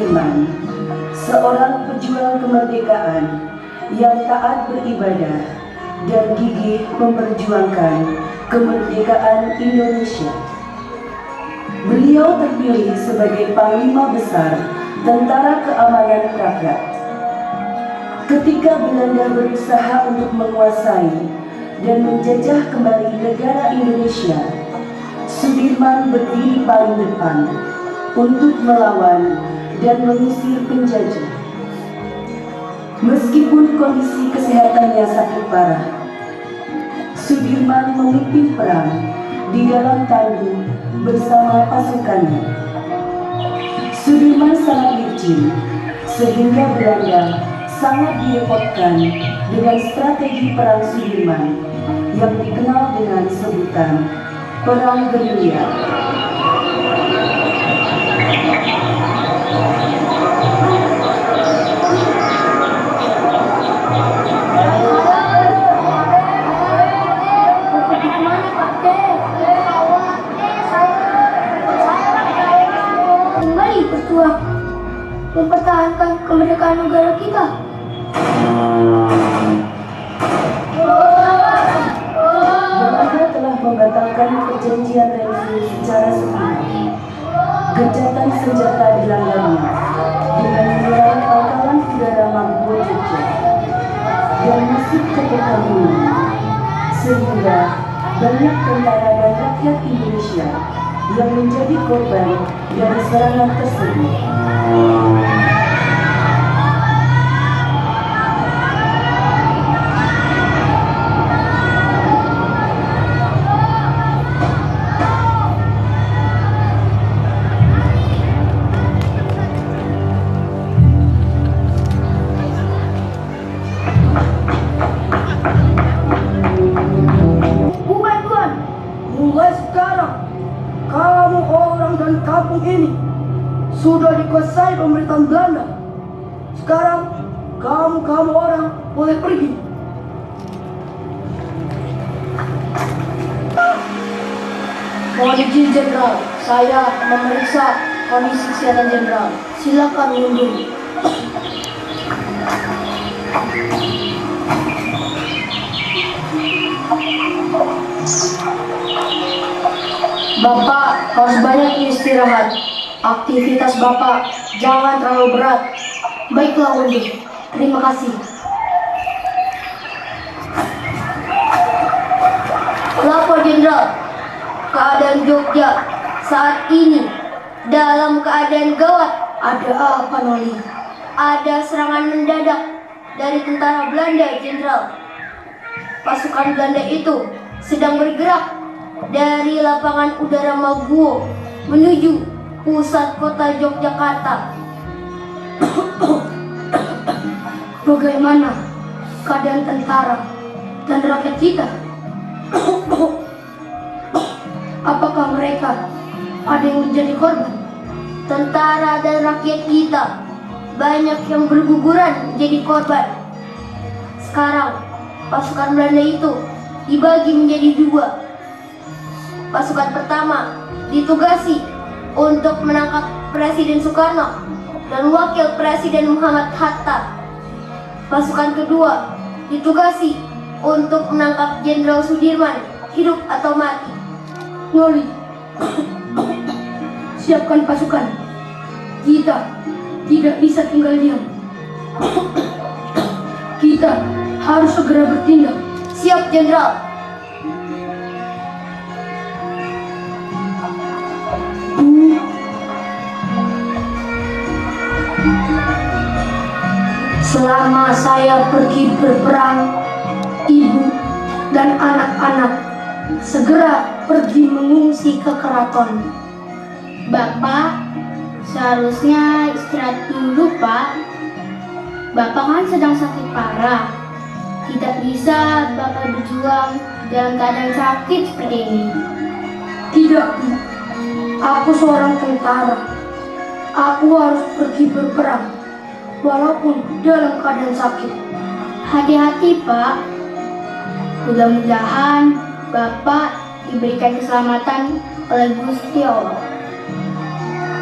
Sudirman, seorang pejuang kemerdekaan yang taat beribadah dan gigih memperjuangkan kemerdekaan Indonesia. Beliau terpilih sebagai Panglima Besar Tentara Keamanan Rakyat. Ketika Belanda berusaha untuk menguasai dan menjajah kembali negara Indonesia, Sudirman berdiri paling depan untuk melawan dan mengusir penjajah. Meskipun kondisi kesehatannya sakit parah, Sudirman memimpin perang di dalam tanduk bersama pasukannya. Sudirman sangat licin, sehingga Belanda sangat direpotkan dengan strategi perang Sudirman yang dikenal dengan sebutan Perang Gerilya. Kembali berjuang mempertahankan kemerdekaan negara kita. Belanda telah membatalkan perjanjian Renville secara sepihak. Gencatan senjata dilanggarnya dengan menyerang pangkalan udara Mambo Jogja dan masuk ke Pekanbaru, sehingga banyak tentara dan rakyat Indonesia yang menjadi korban dari serangan tersebut. Bukan Tuan, mulai sekarang kamu orang dan kampung ini sudah dikuasai pemerintahan Belanda. Sekarang kamu orang boleh pergi. Mohon izin Jenderal, saya memeriksa kondisi kesehatan Jenderal. Silakan mundur. Bapak harus banyak istirahat. Aktivitas Bapak jangan terlalu berat. Baiklah, Wundi. Terima kasih. Lapor Jenderal, keadaan Jogja saat ini dalam keadaan gawat. Ada apa, Noli? Ada serangan mendadak dari tentara Belanda, Jenderal. Pasukan Belanda itu sedang bergerak dari lapangan udara Maguwo menuju pusat kota Yogyakarta. Bagaimana keadaan tentara dan rakyat kita? Apakah mereka ada yang menjadi korban? Tentara dan rakyat kita banyak yang berguguran jadi korban. Sekarang pasukan Belanda itu dibagi menjadi dua. Pasukan pertama ditugasi untuk menangkap Presiden Soekarno dan Wakil Presiden Muhammad Hatta. Pasukan kedua ditugasi untuk menangkap Jenderal Sudirman, hidup atau mati. Noli, siapkan pasukan. Kita tidak bisa tinggal diam. Kita harus segera bertindak. Siap, Jenderal. Selama saya pergi berperang, ibu dan anak-anak segera pergi mengungsi ke keraton. Bapak, seharusnya istirahat dulu, Pak. Bapak kan sedang sakit parah. Tidak bisa Bapak berjuang dalam keadaan sakit seperti ini. Tidak, Bu. Aku seorang tentara. Aku harus pergi berperang, walaupun dalam keadaan sakit. Hati-hati, Pak. Mudah-mudahan Bapak diberikan keselamatan oleh Gusti Allah.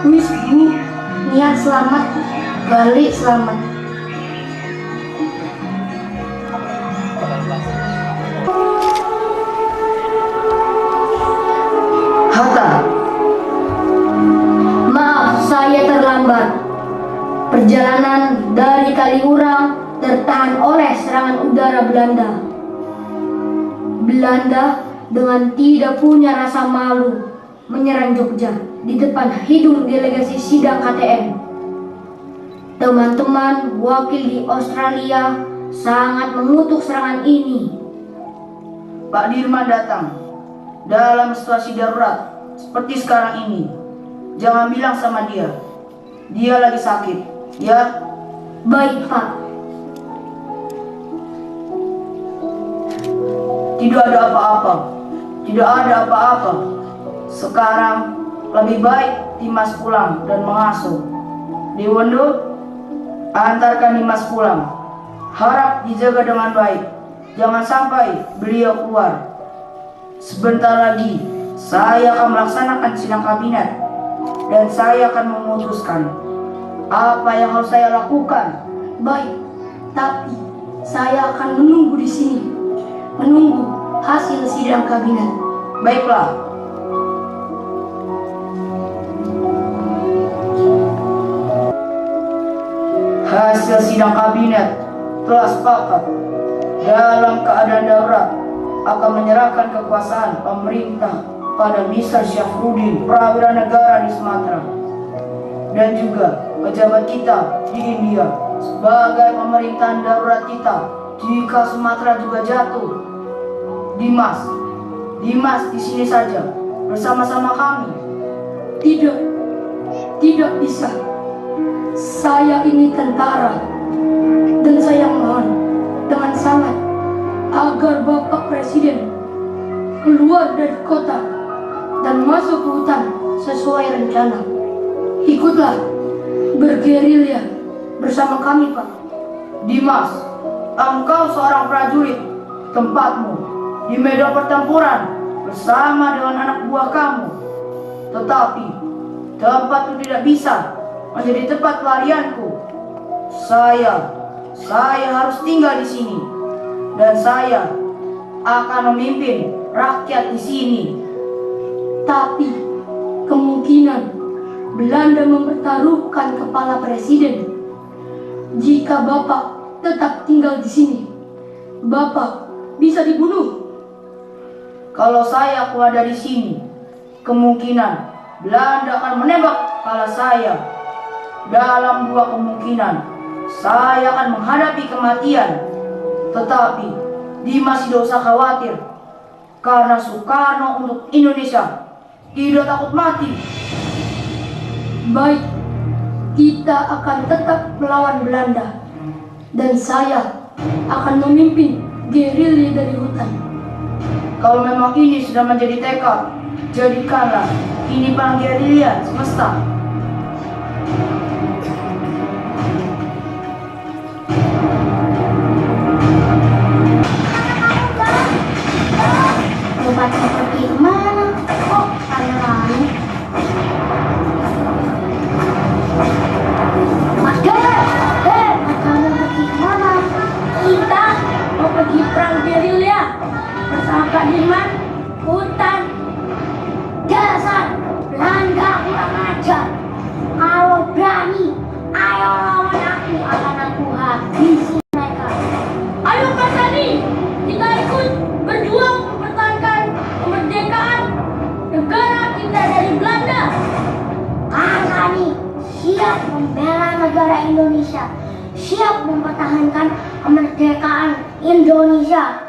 Wis, Bu, niat selamat, balik selamat. Hatta, Maaf, saya terlambat. Perjalanan dari Kaliurang tertahan oleh serangan udara Belanda. Belanda dengan tidak punya rasa malu menyerang Jogja di depan hidung delegasi sidang KTM. Teman-teman wakil di Australia sangat mengutuk serangan ini. Pak Dirman datang dalam situasi darurat seperti sekarang ini. Jangan bilang sama dia lagi sakit, ya. Baik, Pak. Tidak ada apa-apa, tidak ada apa-apa. Sekarang lebih baik Dimas pulang dan mengasuh. Dewondo, antarkan Dimas pulang. Harap dijaga dengan baik. Jangan sampai beliau keluar. Sebentar lagi saya akan melaksanakan sidang kabinet dan saya akan memutuskan apa yang harus saya lakukan. Baik, tapi saya akan menunggu di sini, menunggu hasil sidang kabinet. Baiklah. Hasil sidang kabinet telah sepakat dalam keadaan darurat akan menyerahkan kekuasaan pemerintah pada Mr. Syafruddin, prawira negara di Sumatera, dan juga pejabat kita di India sebagai pemerintahan darurat kita jika Sumatera juga jatuh. Dimas di sini saja bersama-sama kami. Tidak bisa. Saya ini tentara, dan saya mohon dengan sangat agar Bapak Presiden keluar dari kota dan masuk ke hutan sesuai rencana. Ikutlah bergerilya bersama kami, Pak. Dimas, engkau seorang prajurit. Tempatmu di medan pertempuran bersama dengan anak buah kamu. Tetapi tempat itu tidak bisa menjadi tempat pelarianku. Saya harus tinggal di sini dan saya akan memimpin rakyat di sini. Tapi kemungkinan Belanda mempertaruhkan kepala presiden. Jika Bapak tetap tinggal di sini, Bapak bisa dibunuh. Kalau saya keluar dari sini, kemungkinan Belanda akan menembak kepala saya. Dalam dua kemungkinan, saya akan menghadapi kematian. Tetapi Dimas tidak usah khawatir, karena Soekarno untuk Indonesia tidak takut mati. Baik, kita akan tetap melawan Belanda, dan saya akan memimpin gerilya dari hutan. Kalau memang ini sudah menjadi tekad, jadikanlah ini perang gerilya semesta. Tempatnya pergi kemana? Kok sana lagi? Mas Gaber! Kamu pergi kemana? Kita mau pergi perang gerilya bersama Pak Dirman, hutan. Dasar Belanda kurang ajar. Kalau berani, ayo lawan aku, akan aku habisi mereka. Ayo Pak Sani, kita ikut berjuang mempertahankan kemerdekaan negara kita dari Belanda. Kami siap membela negara Indonesia, siap mempertahankan kemerdekaan Indonesia.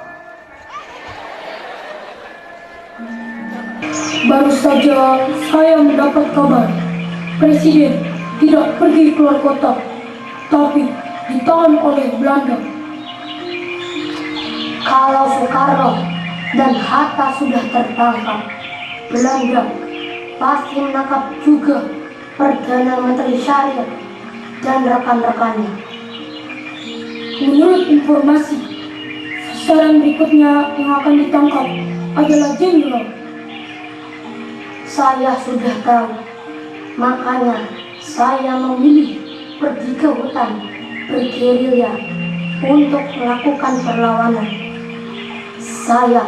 Baru saja saya mendapat kabar Presiden tidak pergi keluar kota, tapi ditahan oleh Belanda. Kalau Soekarno dan Hatta sudah tertangkap, Belanda pasti menangkap juga Perdana Menteri Syariah dan rekan-rekannya. Menurut informasi, sasaran berikutnya yang akan ditangkap adalah Jenderal. Saya sudah tahu, makanya saya memilih pergi ke hutan bergerilya untuk melakukan perlawanan. Saya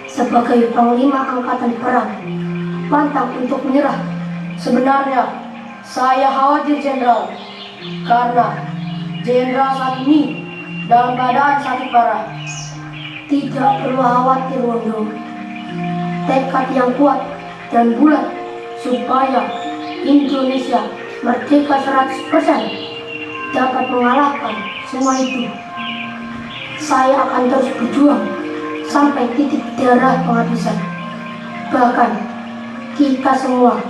sebagai panglima angkatan perang pantang untuk menyerah. Sebenarnya saya khawatir Jenderal, karena Jenderal saat ini dalam keadaan sakit parah. Tidak perlu khawatir, Wondo. Tekad yang kuat dan bulat supaya Indonesia merdeka 100% dapat mengalahkan semua itu. Saya akan terus berjuang sampai titik darah penghabisan. Bahkan kita semua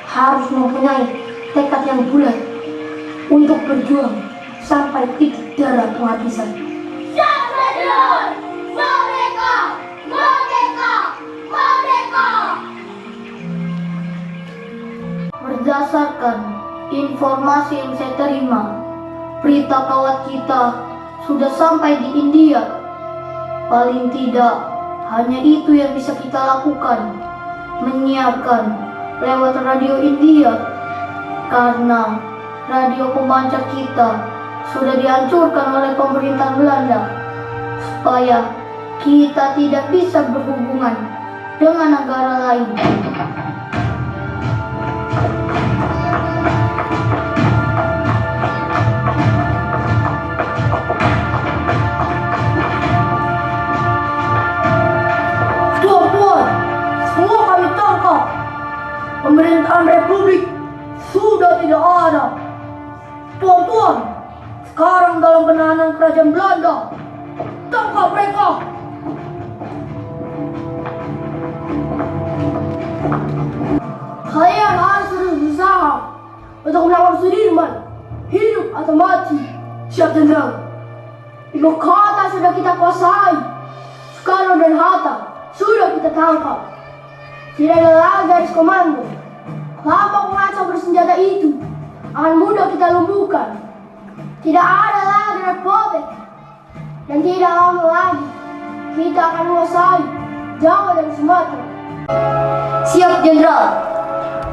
harus mempunyai tekad yang bulat untuk berjuang sampai titik darah penghabisan. Merdeka! Merdeka! Merdeka! Berdasarkan informasi yang saya terima, berita kawat kita sudah sampai di India. Paling tidak, hanya itu yang bisa kita lakukan, menyiarkan lewat radio India. Karena radio pemancar kita sudah dihancurkan oleh pemerintah Belanda, supaya kita tidak bisa berhubungan dengan negara lain. Tuan-tuan, semua kami tangkap. Pemerintahan Republik sudah tidak ada. Tuan-tuan, sekarang dalam penahanan kerajaan Belanda. Tangkap mereka. Kalian harus terus berusaha untuk melawan Sudirman, hidup atau mati. Siap, Jenderal. Ibu kota sudah kita kuasai, Soekarno dan Hatta sudah kita tangkap. Tidak ada lagi garis komando. Kelompok pengacau bersenjata itu akan mudah kita lumpuhkan. Tidak ada lagi narkotik, dan tidak lama lagi kita akan menguasai Jawa dan Sumatera. Siap, Jenderal.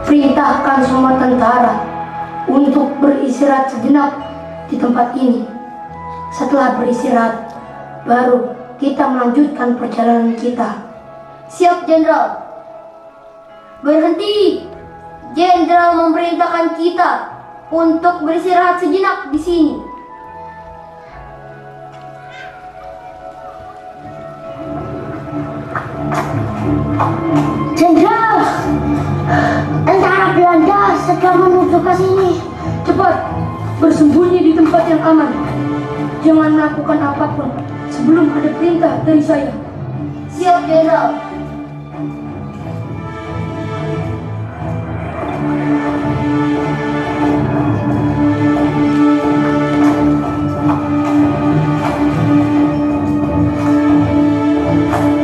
Perintahkan semua tentara untuk beristirahat sejenak di tempat ini. Setelah beristirahat, baru kita melanjutkan perjalanan kita. Siap, Jenderal. Berhenti. Jenderal memerintahkan kita untuk beristirahat sejenak di sini. Jenderal, tentara Belanda sedang menuju ke sini. Cepat, bersembunyi di tempat yang aman. Jangan melakukan apapun sebelum ada perintah dari saya. Siap, Jenderal.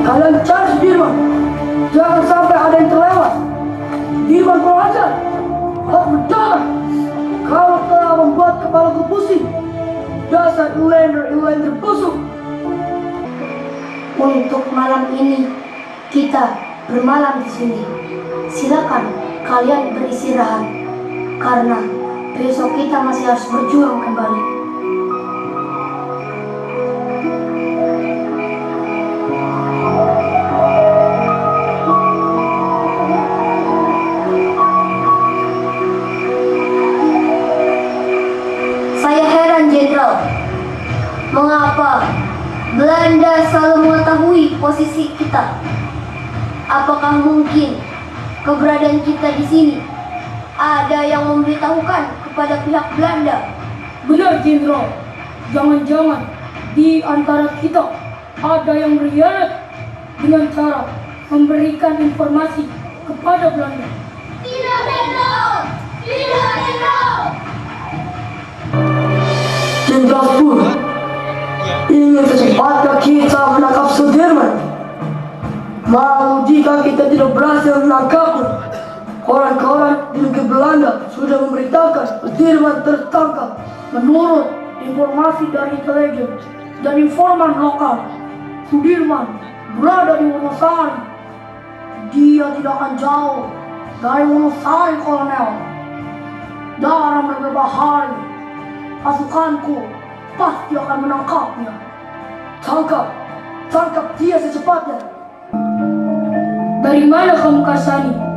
Kalian cari Sudirman. Jangan sampai ada yang terlewat. Sudirman kurang ajar. Harus berjalan. Kau telah membuat kepalaku pusing. Dasar Inlander busuk. Untuk malam ini kita bermalam di sini. Silakan kalian beristirahat karena besok kita masih harus berjuang kembali. Saya heran, Jenderal. Mengapa Belanda selalu mengetahui posisi kita? Apakah mungkin keberadaan kita di sini ada yang memberitahukan kepada pihak Belanda? Benar, Jenderal. Jangan-jangan di antara kita ada yang berkhianat dengan cara memberikan informasi kepada Belanda. Tidak, Jenderal! Tidak, Jenderal! Jenderal Spur ingin secepatnya kita menangkap Sudirman. Malu jika kita tidak berhasil menangkapnya. Koran-koran di negeri Belanda sudah memberitakan Sudirman tertangkap. Menurut informasi dari intelijen dan informan lokal, Sudirman berada di Wonosari. Dia tidak akan jauh dari Wonosari, Kolonel. dalam berbahaya. Pasukanku pasti akan menangkapnya. Tangkap dia secepatnya. Dari mana kamu Kasani?